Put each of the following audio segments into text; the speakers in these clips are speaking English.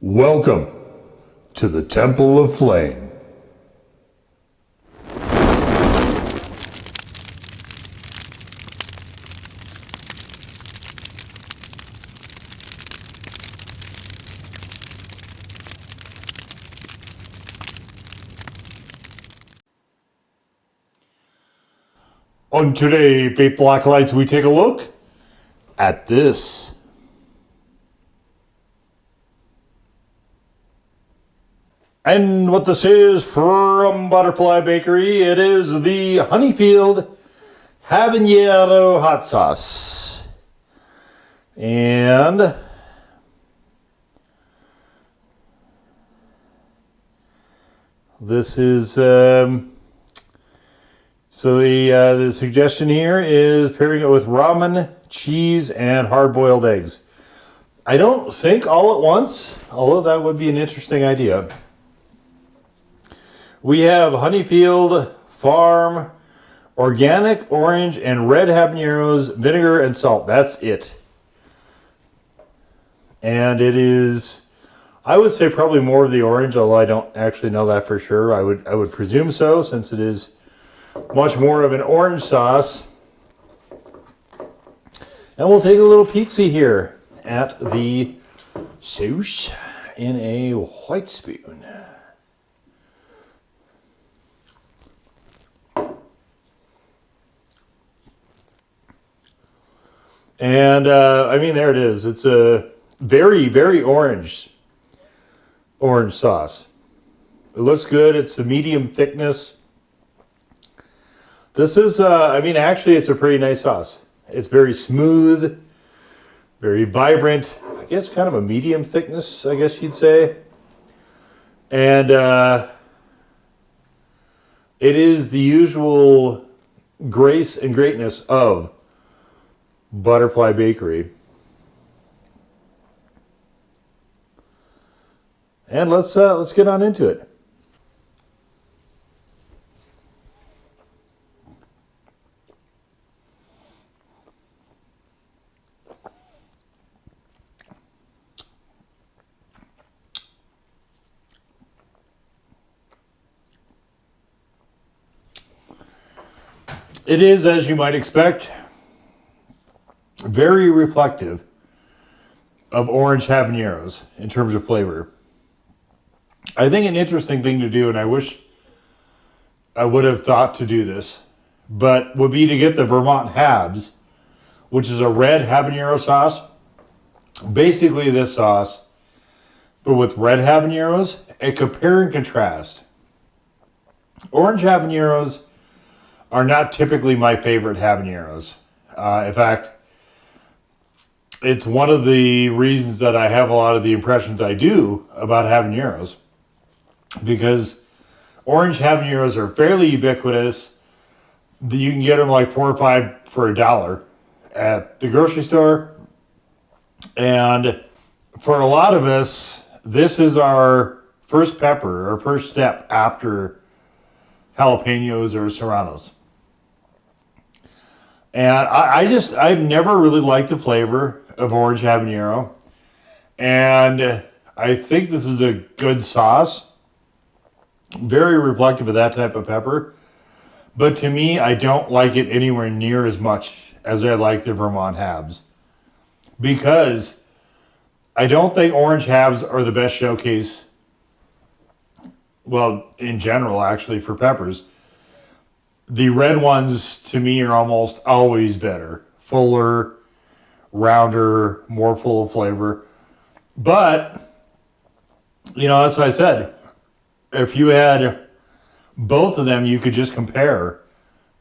Welcome to the Temple of Flame. On today, Faithful Acolytes, we take a look at this. And what this is from Butterfly Bakery, it is the Honeyfield Habanero hot sauce. And this is, so the suggestion here is pairing it with ramen, cheese, and hard-boiled eggs. I don't think all at once, although that would be an interesting idea. We have Honeyfield Farm, organic orange and red habaneros, vinegar and salt. That's it. And it is, I would say probably more of the orange, although I don't actually know that for sure. I would presume so, since it is much more of an orange sauce. And we'll take a little peek-see here at the sauce in a white spoon. And, I mean, there it is. It's a very, very orange sauce. It looks good. It's a medium thickness. This is, I mean, actually, it's a pretty nice sauce. It's very smooth, very vibrant. I guess kind of a medium thickness, I guess you'd say. And it is the usual grace and greatness of Butterfly Bakery. And let's get on into it. It is, as you might expect, very reflective of orange habaneros in terms of flavor. I think an interesting thing to do, and I wish I would have thought to do this, but would be to get the Vermont Habs, which is a red habanero sauce. Basically this sauce, but with red habaneros, and compare and contrast. Orange habaneros are not typically my favorite habaneros. In fact, it's one of the reasons that I have a lot of the impressions I do about habaneros, because orange habaneros are fairly ubiquitous. You can get them like 4 or 5 for $1 at the grocery store. And for a lot of us, this is our first pepper, our first step after jalapenos or serranos. And I've never really liked the flavor of orange habanero. And I think this is a good sauce. Very reflective of that type of pepper. But to me, I don't like it anywhere near as much as I like the Vermont Habs. Because I don't think orange Habs are the best showcase, well, in general, actually, for peppers. The red ones, to me, are almost always better. Fuller, rounder, more full of flavor. But, you know, that's what I said. If you had both of them, you could just compare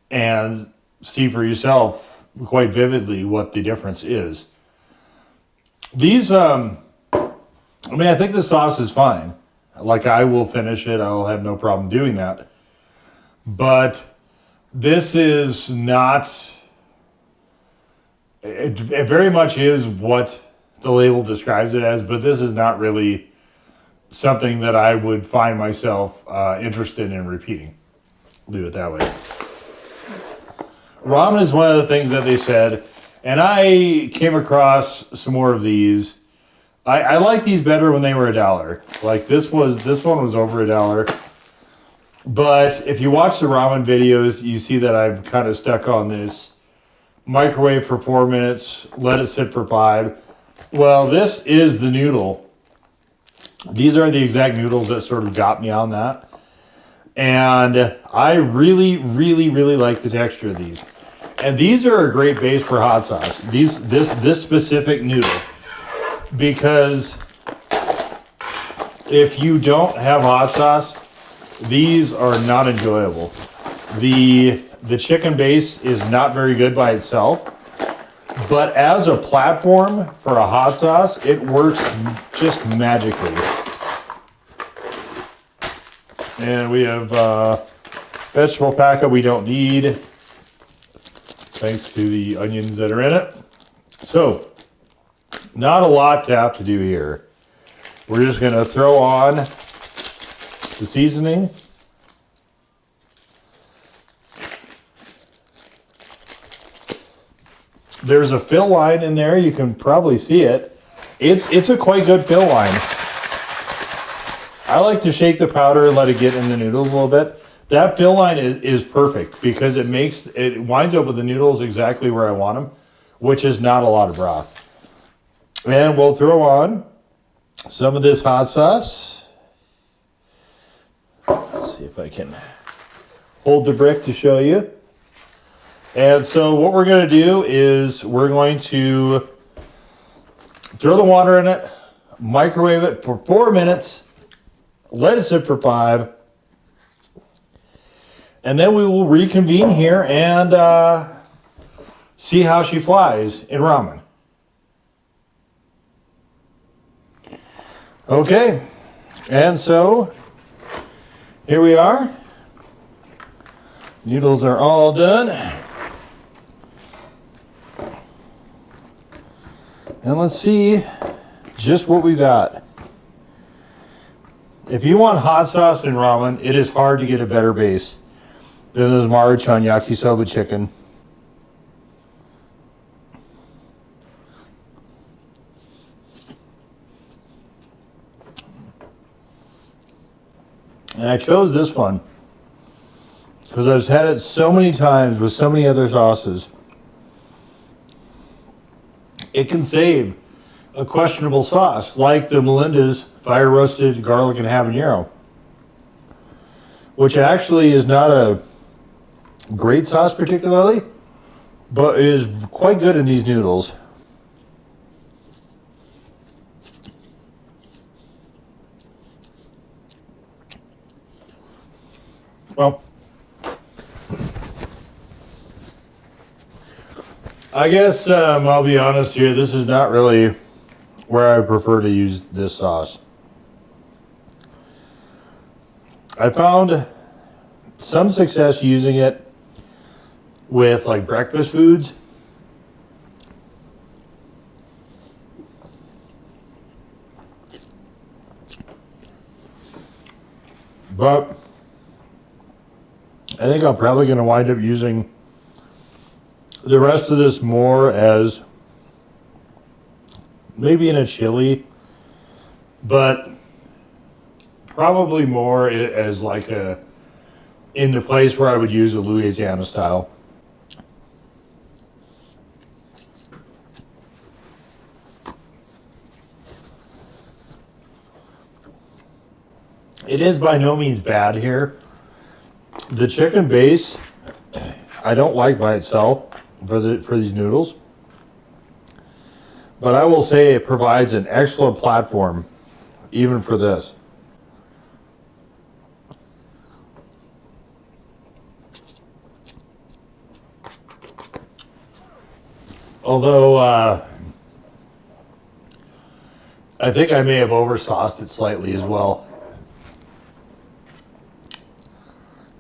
and see for yourself quite vividly what the difference is. These, I mean, I think the sauce is fine. Like, I will finish it. I'll have no problem doing that. But this is not, it very much is what the label describes it as, but this is not really something that I would find myself interested in repeating. Leave it that way. Ramen is one of the things that they said, and I came across some more of these I like these better when they were $1. Like this one was over $1. But if you watch the ramen videos, you see that I'm kind of stuck on this microwave for 4 minutes, let it sit for 5. Well, this is the noodle. These are the exact noodles that sort of got me on that. And I really, really, really like the texture of these. And these are a great base for hot sauce. This specific noodle. Because if you don't have hot sauce, these are not enjoyable. The chicken base is not very good by itself, but as a platform for a hot sauce, it works just magically. And we have vegetable packet we don't need, thanks to the onions that are in it. So, not a lot to have to do here. We're just going to throw on the seasoning. There's a fill line in there. You can probably see it. It's a quite good fill line. I like to shake the powder and let it get in the noodles a little bit. That fill line is perfect because it winds up with the noodles exactly where I want them, which is not a lot of broth. And we'll throw on some of this hot sauce. Let's see if I can hold the brick to show you. And so what we're going to do is we're going to throw the water in it, microwave it for 4 minutes, let it sit for 5, and then we will reconvene here and see how she flies in ramen. Okay, and so here we are. Noodles are all done. And let's see just what we got. If you want hot sauce in ramen, it is hard to get a better base than this Maruchan Yakisoba chicken. And I chose this one because I've had it so many times with so many other sauces. It can save a questionable sauce, like the Melinda's fire roasted garlic and habanero, which actually is not a great sauce particularly, but is quite good in these noodles. Well, I guess I'll be honest here, this is not really where I prefer to use this sauce. I found some success using it with like breakfast foods. But I think I'm probably going to wind up using the rest of this more as maybe in a chili, but probably more as like in the place where I would use a Louisiana style. It is by no means bad here. The chicken base, I don't like by itself for these noodles, but I will say it provides an excellent platform even for this. Although I think I may have oversauced it slightly as well.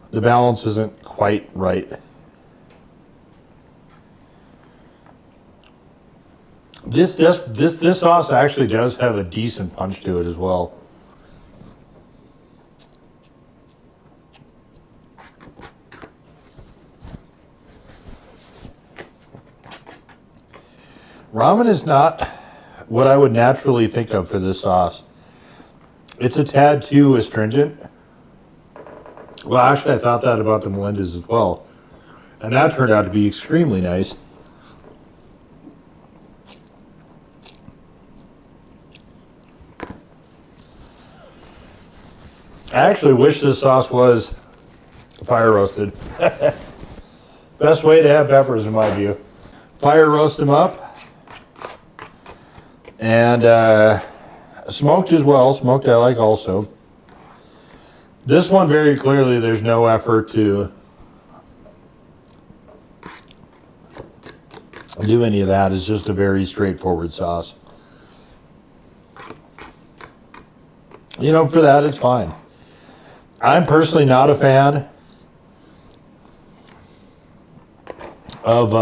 The balance isn't quite right. This sauce actually does have a decent punch to it as well. Ramen is not what I would naturally think of for this sauce. It's a tad too astringent. Well, actually, I thought that about the Melendez as well. And that turned out to be extremely nice. I actually wish this sauce was fire roasted. Best way to have peppers in my view. Fire roast them up. And smoked as well. Smoked I like also. This one very clearly there's no effort to do any of that. It's just a very straightforward sauce. You know, for that it's fine. I'm personally not a fan of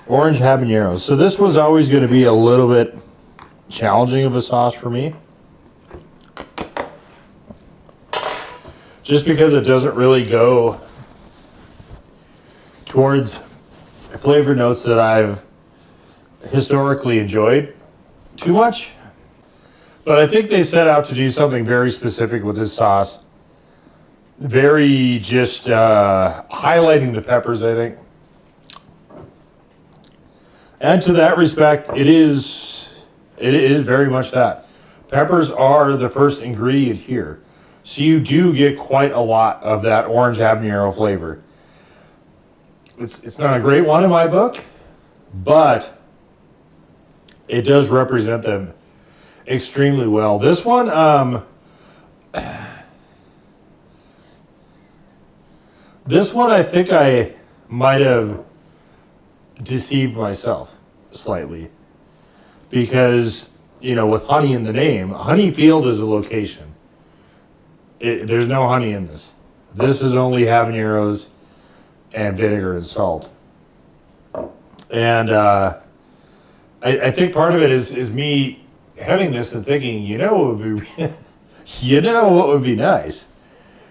orange habaneros. So this was always going to be a little bit challenging of a sauce for me. Just because it doesn't really go towards flavor notes that I've historically enjoyed too much. But I think they set out to do something very specific with this sauce. Very just highlighting the peppers, I think. And to that respect, it is very much that. Peppers are the first ingredient here. So you do get quite a lot of that orange habanero flavor. It's not a great one in my book, but it does represent them extremely well. This one, I think I might have deceived myself slightly. Because, you know, with honey in the name, Honeyfield is a location. There's no honey in this. This is only habaneros and vinegar and salt. And I think part of it is me having this and thinking, you know what would be nice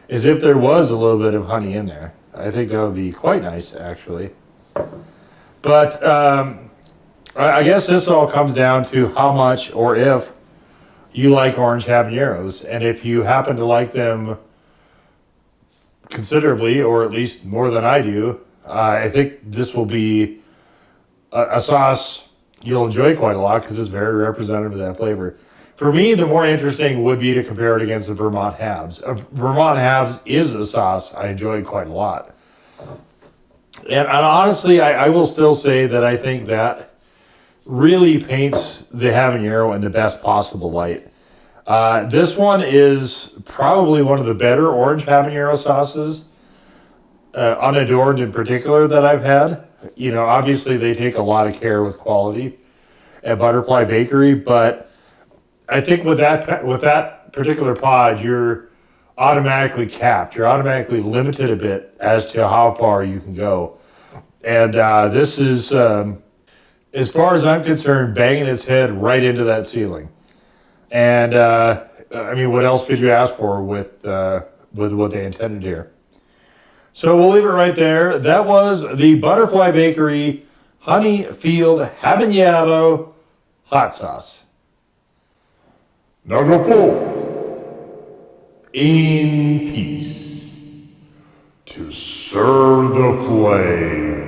is if there was a little bit of honey in there. I think that would be quite nice, actually. But I guess this all comes down to how much or if you like orange habaneros, and if you happen to like them considerably, or at least more than I do, I think this will be a sauce you'll enjoy quite a lot because it's very representative of that flavor. For me, the more interesting would be to compare it against the Vermont Habs. Vermont Habs is a sauce I enjoy quite a lot. And honestly, I will still say that I think that really paints the habanero in the best possible light. This one is probably one of the better orange habanero sauces, unadorned in particular, that I've had. You know, obviously they take a lot of care with quality at Butterfly Bakery, but I think with that particular pod, you're automatically capped. You're automatically limited a bit as to how far you can go. And this is, as far as I'm concerned, banging its head right into that ceiling. And I mean, what else could you ask for with what they intended here? So we'll leave it right there. That was the Butterfly Bakery Honeyfield Habanero Hot Sauce. Now go forth in peace to serve the flame.